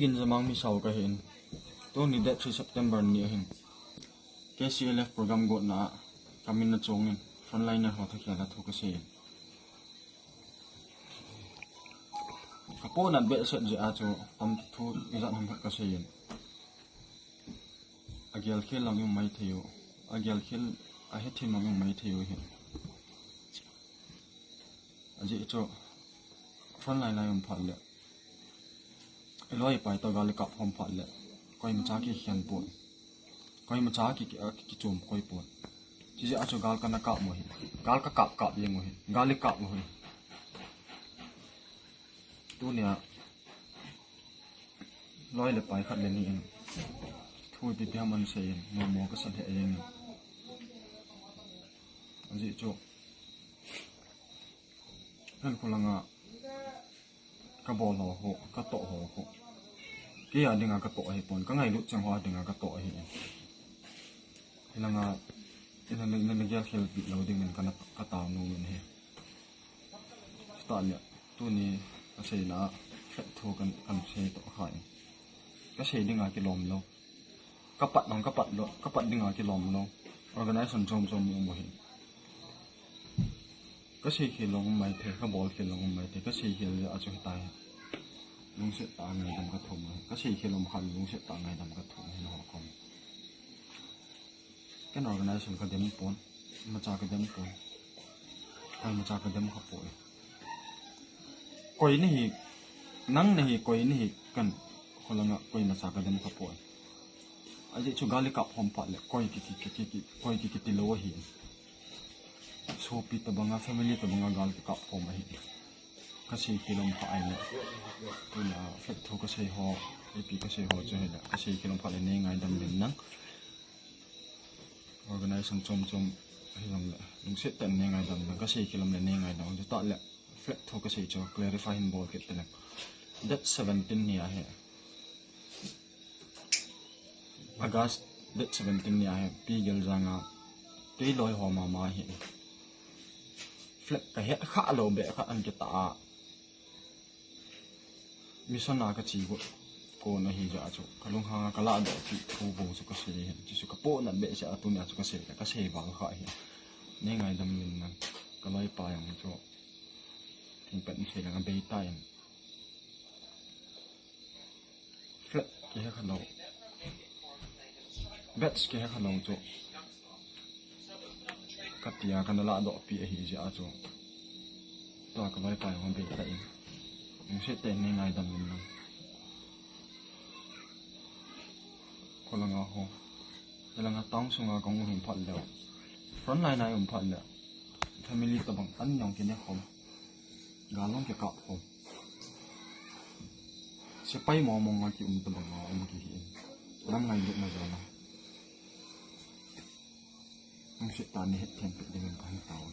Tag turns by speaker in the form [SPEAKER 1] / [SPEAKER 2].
[SPEAKER 1] gin zamang mi sau ka hin to ni that 3 September ni hin KCLF program go na kamin na chongin frontliner ho thakya la thu ka se kapo na be set je a chu tam thu izan ham ka se yin agyal khel lang yung mai theyo agyal khel a he thim lang yung mai theyo hin aji cho frontliner yung phal le eloi pai to gal kap hom phal le koi ma cha ki khian pon koi ma cha ki chum koi pon chi je a cho gal kana kap mo hi gal ka kap ye mo hi gal kap mo hi tu nia loi le pai khat le ni in thui pi pia man se in mo mo ka sa the yen aji cho han khulanga ka bol ho ka to ho ki ya dinga ka to hi pon ka ngai lu chang hwa dinga ka to hi hilanga ina na gyal khel pi lo ding men kana ka ta nu men he sta le tu ni a sei na thu kan sei to khai ka sei dinga ki lom lo ka pat nong ka pat lo ka pat dinga ki lom lo organization chom mo hi ka sei khi long mai the ka bol khi long mai the ka sei khi a chu tai lung se ta ngai dam ka thum ka sei khi lom khan lung se ta ngai dam ka thum hin ho kom cái organization ka dem pon ma cha ka dem pon ai ma cha ka dem ka poi koi ni hi nang ni hi koi ni hi kan holanga koi ma cha ka dem ka poi aje chu gali kap hom pa le koi ki ti lo hi so pi ta banga family ta banga gal ki kap hom hi ka sei kilom pa ai le tu na fet tho ka sei ho pi ka sei ho che la ka sei kilom pa le nei ngai dam den nang organization chom hilong la lung set tan ne ngai dam ka sei kilom le ne ngai dam ju ta le flat tho ka sei cho clarify in bol ke tele that 17 ni a he August that 17 ni a he pi gel janga ke loi ho ma hi flat ka he kha lo be kha an ke ta mission na ka chi ko na hi ja chu kalung ha ka la do chi thu bo chu ka se hi chi chu ka po na be cha tu na chu ka se ba kha hi ne ngai dam min na ka loi pa yang chu thing pen se la be ta yang flat ki ha khalo bets ki ha khalo chu ka tia ka na la do pi hi ja chu to ka loi pa yang be ta in ni se te ne ngai dam min na kolanga ho elanga tang sunga kong hum phat le frontline ai phat le family ta bang an nyong ki ne khom galong ke ka khom se pai mo nga ki ta bang ma ki hi nam ngai lu na jana ang se ta ne het them pe de men kan taw